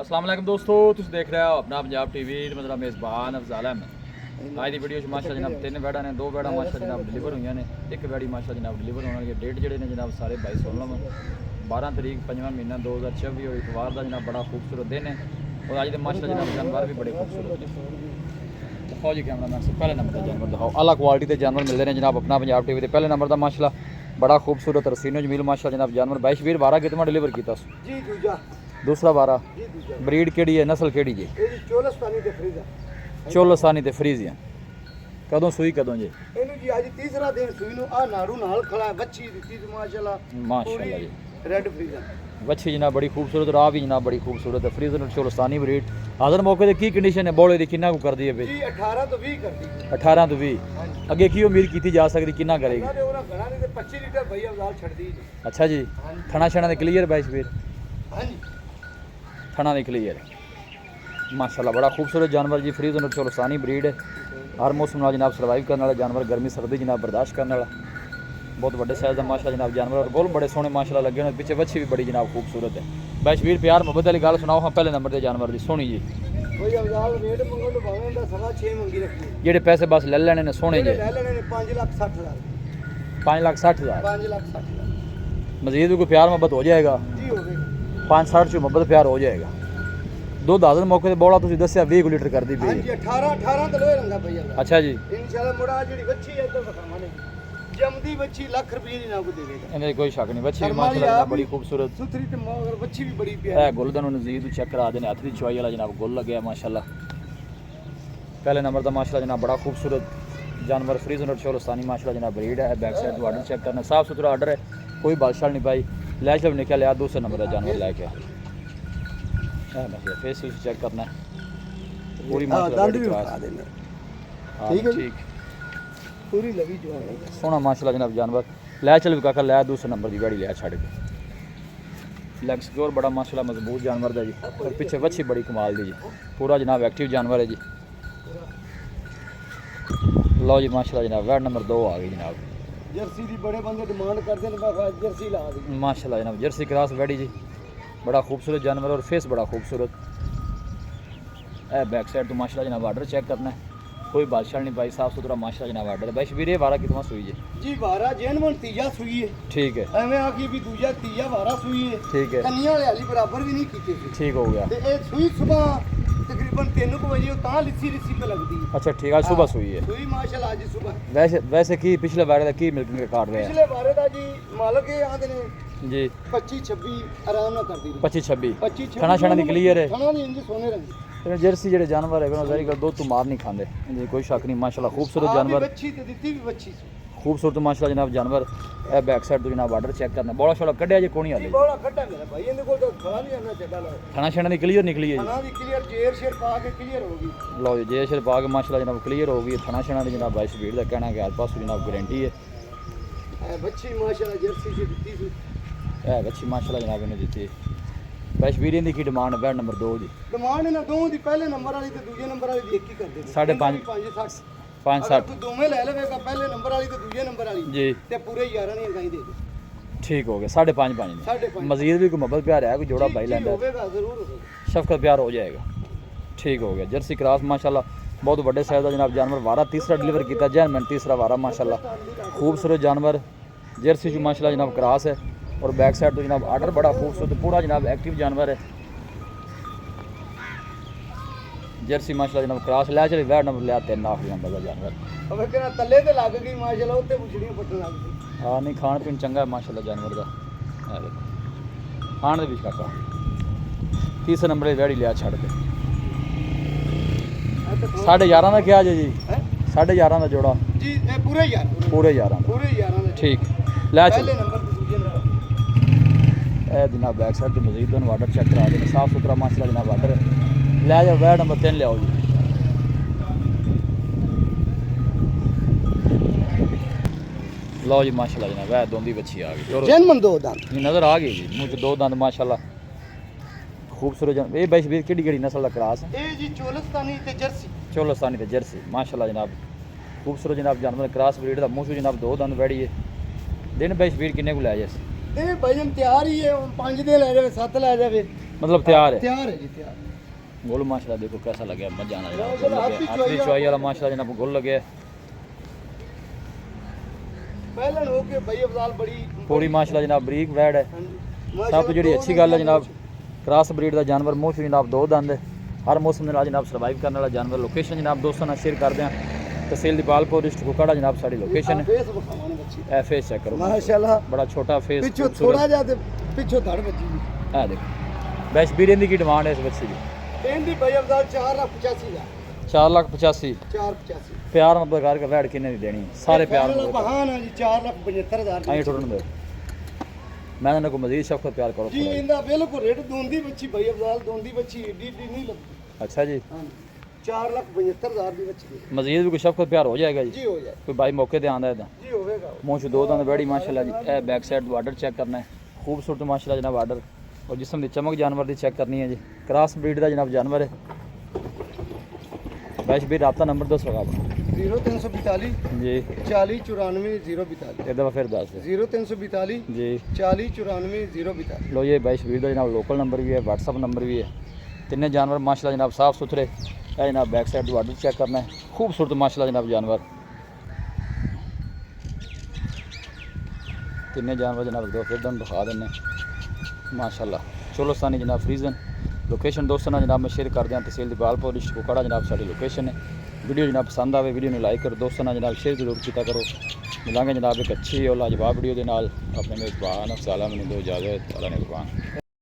अस्सलाम वालेकुम दोस्तों, तुम देख रहे हो अपना पंजाब टीवी। मेरा मेज़बान अफजाल अहमद। आज की वीडियो माशा जनाब 3 बैड़ा ने 2 बैड़ा माशा जनाब डिलीवर हुई ने, एक बैड़ी माशा जनाब डिलीवर होने के डेट जोड़े ने जनाब सारे 22 16 12 तारीख 5वां महीना 2024 और इतवार का जनाब बड़ा खूबसूरत दिन है। और आज के माशा जनाब जानवर भी बड़े खूबसूरत हैं। दिखाओ जी कैमरा मैन से पहले नंबर का जानवर दिखाओ। अला क्वालिटी के जानवर मिलते हैं जनाब अपना पंजाब टीवी के पहले नंबर का माशा बड़ा खूबसूरत रसीनो जमील माशा जनाब जानवर 22 वीर 12 कितना डिलीवर किया जी दूजा दूसरा 12 जी दूजा ब्रीड केड़ी है नस्ल केड़ी जी ਇਹ ਜੀ ਚੋਲਸਤਾਨੀ ਤੇ ਫਰੀਜ਼ਾ चोलसानी ते फ्रीजियन कदों सूई कदों जी ਇਹਨੂੰ ਜੀ ਅੱਜ ਤੀਸਰਾ ਦਿਨ ਸੂਈ ਨੂੰ ਆ ਨਾੜੂ ਨਾਲ ਖੜਾ ਹੈ, ਬੱਚੀ ਦਿੱਤੀ ਤੇ ਮਾਸ਼ਾਅੱਲਾ माशाल्लाह जी ਰੈੱਡ ਫਰੀਜ਼ਾ वच्छी जनाब बड़ी खूबसूरत राह भी जनाब बड़ी खूबसूरत है फ्रीजन चोलसानी ब्रीड हाजर मौके ते की कंडीशन है बोले दी किन्ना को कर दी है भाई ਜੀ 18 ਤੋਂ 20 ਕਰਦੀ ਹੈ 18 तो 20 ਹਾਂਜੀ अगे की उम्मीद की जा सकती किन्ना करेगी ਉਹਨਾਂ ਦੇ ਉਹਨਾਂ ਘਣਾ ਨਹੀਂ ਤੇ 25 ਲੀਟਰ ਭਈ ਅਵਜ਼ਾਲ ਛੱਡਦੀ ਜੀ अच्छा जी ਹਾਂਜੀ थना छना दे क्लियर 22 वीर ਹਾਂਜੀ थना दे क्लियर माशाल्लाह बड़ा खूबसूरत जानवर जी फ्रीजन चोलसानी ब्रीड है हर मौसम नाल जनाब सर्वाइव करने वाला जानवर गर्मी सर्दी जनाब बर्दाश्त करने वाला बहुत बड़े साइज का माशा जनाब जानवर और बहुत बड़े सोहने माशाल्लाह लगे हुए पीछे बच्ची भी बड़ी जनाब खूबसूरत है बैश वीर प्यार मोहब्बत वाली गल सुनाओ हाँ पहले नंबर के जानवर की सोहनी जी ਕੋਈ ਅਵਜ਼ਾਲ ਰੇਟ ਮੰਗਣ ਨੂੰ ਭਾਵੇਂ ਦਾ ਸਵਾ 6 ਮੰਗੀ ਰੱਖੀ ਹੈ जेडे पैसे बस ले लेने ने सोहने ਜਿਹੜੇ जे ਲੈ ਲੈਣੇ ਨੇ 5,60,000 5,60,000 5,60,000 मजीद भी कोई प्यार मोहब्बत हो जाएगा ਜੀ ਹੋਵੇਗਾ 5-60 ਚ मोहब्बत प्यार हो जाएगा दुध हाजर मौके ते बौला तुसीं दस्सिया 20 लीटर कर दी पई ਹਾਂਜੀ 18 ਤਾਂ ਲੋਏ ਰੰਗਾ ਪਈ ਅਵਜ਼ਾਲ अच्छा जी ਇਨਸ਼ਾਅੱਲਾ ਮੁੜਾ ਜਿਹੜੀ ਬੱਚੀ ਹੈ ਇੱਧਰ ਵਿਖਾਵਾਂ ਨੇ ਜੰਮਦੀ ਬੱਚੀ ਲੱਖ ਰੁਪਏ ਦੀ ਨਾ ਕੋ ਦੇਵੇਗਾ इन्हें कोई शक नहीं बच्ची शर्मा वाली माशाल्लाह आप बड़ी भी- खूबसूरत सुथरी ते मगर ਬੱਚੀ ਵੀ ਬੜੀ है ਪਿਆਰੀ गुलदन नजीद चेक करा देने हाथ की चुवाई वाला जनाब गुल लगे माशाल्लाह पहले नंबर का माशाल्लाह जनाब बड़ा खूबसूरत जानवर फ्रीजन और चोलस्तानी माशाल्लाह जनाब ब्रीड है बैक साइड ऑर्डर चेक करना साफ सुथरा ऑर्डर है कोई बादशाह नहीं पाई लैश जब निकल लिया दूसरे नंबर का जानवर लेके फेस चेक करना है पूरी ਹਾਂ माशाल्लाह ਦੰਦ बड़ी ਵੀ क्लास ਵਿਖਾ ਦੇਣੇ हाँ, ठीक है जी। ठीक ਪੂਰੀ ਲਵੀ ਜੋ ਹੈ सोहना माशाल्लाह जनाब जानवर लै चल भी काका लै दूसरे नंबर की गाड़ी लिया छड़ के लेग सिक्योर बड़ा माशाल्लाह मजबूत जानवर है जी और पीछे वच्छी बड़ी कमाल दी जी पूरा जनाब एक्टिव जानवर है जी लो जी माशाल्लाह जनाब वार्ड नंबर 2 आ गई जनाब ਜਰਸੀ ਦੀ ਬੜੇ ਬੰਦੇ ਡਿਮਾਂਡ ਕਰਦੇ ਨੇ ਮੈਂ ਕਿਹਾ ਜਰਸੀ ਲਾ ਦੇ माशाल्लाह जनाब जर्सी क्रॉस बैठी जी बड़ा खूबसूरत जानवर और फेस बड़ा खूबसूरत है बैक साइड तो माशाल्लाह जनाब ऑर्डर चेक करना है कोई बादशाह नहीं पाई साफ सुथरा माशाल्लाह जनाब ऑर्डर है बैश वीरे वारा कितना सुई जी ਜੀ ਵਾਰਾ ਜੈਨਵਨ ਤੀਜਾ ਸੂਈ ਹੈ ठीक है ਐਵੇਂ ਆਖੀ ਵੀ ਦੂਜਾ ਤੀਜਾ ਵਾਰਾ ਸੂਈ ਹੈ ठीक है ਕੰਨੀਆਂ ਵਾਲੇ ਹਾਲੀ ਬਰਾਬਰ ਵੀ ਨਹੀਂ ਕੀਤੇ ਸੀ ठीक हो गया ਤੇ ਇਹ ਸੂਈ ਸਵੇਰ ਤਕਰੀਬਨ 3 ਵਜੇ ਤਾਂ ਲਿੱਸੀ ਲਿੱਸੀ ਤੇ ਲੱਗਦੀ ਹੈ अच्छा ठीक है सुबह सुई है ਸੂਈ ਮਾਸ਼ਾਅੱਲਾ ਅੱਜ ਸਵੇਰ वैसे वैसे की पिछले बारे का की मिल्किंग काट रहे हैं ਪਿਛਲੇ ਵਾਰੇ ਦਾ ਜੀ ਮਾਲਕ ਇਹ ਆਂਦੇ ਨੇ जी 25 26 ਆਰਾਮ ਨਾਲ ਕਰਦੀ ਰਹੀ 25 26 25 26 ਖਾਣਾ ਛਾਣਾ ਦੀ clear ਹੈ। ਖਾਣਾ ਦੀ ਇੰਜ ਸੋਨੇ ਰੰਗ ਤੇ ਜਰਸੀ ਜਿਹੜੇ ਜਾਨਵਰ ਹੈਗੇ ਉਹਨਾਂ ਜ਼ਾਰੀ ਗੱਲ ਦੁੱਧ ਤੋਂ ਮਾਰ ਨਹੀਂ ਖਾਂਦੇ ਇਹਦੇ ਕੋਈ ਸ਼ੱਕ ਨਹੀਂ ਮਾਸ਼ਾਅੱਲਾ ਖੂਬਸੂਰਤ ਜਾਨਵਰ ਬੱਚੀ ਤੇ ਦਿੱਤੀ ਵੀ ਬੱਚੀ ਖੂਬਸੂਰਤ ਮਾਸ਼ਾਅੱਲਾ ਜਨਾਬ ਜਾਨਵਰ ਇਹ ਬੈਕ ਸਾਈਡ ਤੋਂ ਜਨਾਬ ਆਰਡਰ ਚੈੱਕ ਕਰਨਾ ਬੋਲਾ ਸ਼ੋਲਾ ਕੱਢਿਆ ਜੇ ਕੋਣੀ ਜੀ ਹਾਲੇ ਬੋਲਾ ਖੱਟਾ ਮੇਰਾ ਭਾਈ ਇਹਦੇ ਕੋਲ ਤਾਂ ਖਾਣਾ ਨਹੀਂ ਆਣਾ ਚੱਡਾ ਲਾ ਖਾਣਾ ਛਾਣਾ ਦੀ ਕਲੀਅਰ ਨਿਕਲੀ ਹੈ ਖਾਣਾ ਦੀ ਕਲੀਅਰ ਜੇਰ ਸ਼ੇਰ ਪਾ ਕੇ ਕਲੀਅਰ ਹੋ ਗਈ ਜੀ ਲਓ ਜੀ ਜੇ ਸ਼ਰ ਪਾ ਕੇ ਮਾਸ਼ਾਅੱਲਾ ਜਨਾਬ ਕਲੀਅਰ ਹੋ ਗਈ ਖਾਣਾ ਛਾਣਾ ਦੀ ਜਨਾਬ 22 ਸਪੀਡ ਦਾ ਕਹਿਣਾ ਕਿ ਹਰ ਪਾਸੋਂ ਜਨਾਬ ਗਾਰੰਟੀ ਹੈ ਇਹ ਬੱਚੀ ਮਾਸ਼ਾਅੱਲਾ ਜਰਸੀ ਚ ਦਿੱਤੀ ਸੀ ਇਹ ਬੱਚੀ ਮਾਸ਼ਾਅੱਲਾ ਜਨਾਬ ਇਹਨੇ ਦਿੱਤੀ ਬੈਸ਼ ਵੀਰੇ ਦੀ ਕੀ ਡਿਮਾਂਡ ਬੈਡ ਨੰਬਰ 2 ਜੀ ਡਿਮਾਂਡ ਇਹਨਾਂ ਦੋਵਾਂ ਦੀ ਪਹਿਲੇ ਨੰਬਰ ਵਾਲੀ ਤੇ ਦੂਜੇ ਨੰਬਰ ਵਾਲੀ ਦੀ ਇੱਕ ਹੀ ਕਰਦੇ ਨੇ ਸਾਢੇ ਪੰਜ। 560 560 ਤੂੰ ਦੋਵੇਂ ਲੈ ਲਵੇਗਾ ਪਹਿਲੇ ਨੰਬਰ ਵਾਲੀ ਤੇ ਦੂਜੇ ਨੰਬਰ ਵਾਲੀ ਜੀ ਤੇ ਪੂਰੇ 11 ਨਹੀਂ ਗਾਈ ਦੇ ਦੇ ਠੀਕ ਹੋ ਗਿਆ 5.5 5 ਨੇ 5.5 मजीद भी कोई मोहब्बत प्यार है कोई जोड़ा भाई लेंदा है ਹੋਵੇਗਾ ਜ਼ਰੂਰ ਹੋਵੇਗਾ शफकत प्यार हो जाएगा ठीक हो गया जर्सी क्रॉस माशाल्लाह बहुत बड़े साइज का जनाब जानवर वारा तीसरा डिलीवर किया जैन मैंने तीसरा वारा माशाल्लाह खूबसूरत जानवर जर्सी जो माशाल्लाह जनाब क्रॉस है और बैक साइड तो जनाब आर्डर बड़ा खूबसूरत पूरा जनाब एक्टिव जानवर है जर्सी माशाल्लाह जनाब क्रॉस लै चले वैट नंबर लिया 3 आखिरी नंबर का जानवर ਅਵੇ ਕਿਹੜਾ ਤੱਲੇ ਤੇ ਲੱਗ ਗਈ ਮਾਸ਼ਾਅੱਲਾ ਉੱਤੇ ਪੁੱਛੜੀਆਂ ਪੱਟਣ ਲੱਗ ਗਈ हाँ नहीं खान पीन चंगा है माशाल्लाह जानवर का है देखो खान दे भी काका तीसरे नंबर वैड़ी लिया छड़ के साढ़े 11 का क्या जी जी ਹੈ साढ़े 11 का जोड़ा ਜੀ ਇਹ ਪੂਰੇ ਯਾਰ पूरे 11 ਪੂਰੇ 11 ਦੇ ठीक लै चल ਪਹਿਲੇ ਨੰਬਰ ਤੇ ਦੂਜੇ ਨੰਬਰ ए जनाब बैक साइड तो मजीद दोनों वाटर चेक करा देने साफ सुथरा माशाल्लाह जनाब वाटर लै जाओ वैट नंबर 3 ले आओ जी लो जी माशाल्लाह जनाब वह दोंदी बच्ची आ गई ਜੈਨਵਨ ਦੋ ਦੰਦ ये नज़र आ गई जी मुझे 2 दंद माशाल्लाह खूबसूरत जन ये बैश भी किड़ी नस्ल का क्रॉस है ਇਹ ਜੀ ਚੋਲਸਤਾਨੀ ਤੇ ਜਰਸੀ चोलस्तानी ते जर्सी माशाल्लाह जनाब खूबसूरत जनाब जानवर क्रॉस ब्रीड का मूँह जनाब 2 दंद बैठी है दिन बैश वीर किन्ने को लै जाए ਇਹ ਭਜਨ ਤਿਆਰ ਹੀ ਹੈ 5 ਦੇ ਲੈ ਜਾਵੇ 7 ਲੈ ਜਾਵੇ मतलब तैयार है। तैयार है जी तैयार। गोल माशाल्लाह देखो कैसा लगे मजा आना जनाब, गोल लगे हाथी चुआई वाला माशाल्लाह जनाब गोल लगे। पहले हो के भाई अफजाल बड़ी पूरी माशाल्लाह जनाब बरीक ब्रेड है। सब तो जी अच्छी गल है जनाब, क्रॉस ब्रीड का जानवर मूँह च जनाब दो दंद है, हर मौसम के नाल जनाब सर्वाइव करने वाला जानवर। लोकेशन जनाब दोस्तों नाल शेयर कर दें, तहसील दीपालपुर डिस्ट्रिक्ट कुकाड़ा जनाब साड़ी लोकेशन है। ए फेस चेक करो माशाल्लाह, बड़ा छोटा फेस, पिछो थोड़ा जा ते पिछो धड़ बची ए देखो। वैश बीरें की डिमांड है इस बच्चे की, इनदी भाई अफजाल 4,85,000 4,85,000 4,85,000 प्यार मतलब कर के वैड किन्ने दी देनी सारे प्यार बहाना जी 4,75,000 आई टुटन दे। मैं इन्हें को मजीद शफकत प्यार करो जी थोड़ा। इंदा बिल्कुल रेट दोंदी बच्ची भाई अफजाल दोंदी बच्ची डी नहीं लगती। अच्छा जी, हां 4,75,000 की बच्ची मजीद भी कोई शफकत प्यार हो जाएगा जी, जी हो जाए कोई भाई मौके ते आंदा है तां जी होवेगा। मूँह च दो दंद बड़ी माशाल्लाह जी। ए बैक साइड बॉर्डर चेक करना है, खूबसूरत माशाल्लाह जनाब बॉर्डर, और जिस्म की चमक जानवर की चेक करनी है जी। क्रॉस ब्रीड का जनाब जानवर है। वैश भी रब्ता नंबर दसो अपना 0342 जी, 40 94 042 एक दफ़ा फिर दस दे 0342 जी। 40 94 042। लो ये वैश ब्रीड का जनाब लोकल नंबर भी है, व्हाट्सअप नंबर भी है। तिन्ने जानवर माशाल्लाह जनाब साफ़ सुथरे। है जनाब बैक साइड बॉर्डर चेक करना है, खूबसूरत माशाल्लाह जनाब जानवर। तिन्ने जानवर जनाब दो फिर दम दिखा देने माशाल्लाह। चोलोस्तानी जनाब फ्रीजन लोकेशन दोस्तों ना जनाब मैं शेयर कर दें, तहसील दीपालपुर डिस्ट्रिक्ट कुकाड़ा जनाब साड़ी लोकेशन है। वीडियो जनाब पसंद आवे वीडियो में लाइक करो दोस्तों ना जनाब शेयर जरूर किया करो। मिलांगे जनाब एक अच्छी और लाजवाब वीडियो के नाल। अपने मेज़बान अफज़ाल मैंने दो इजाज़त, अल्लाह ने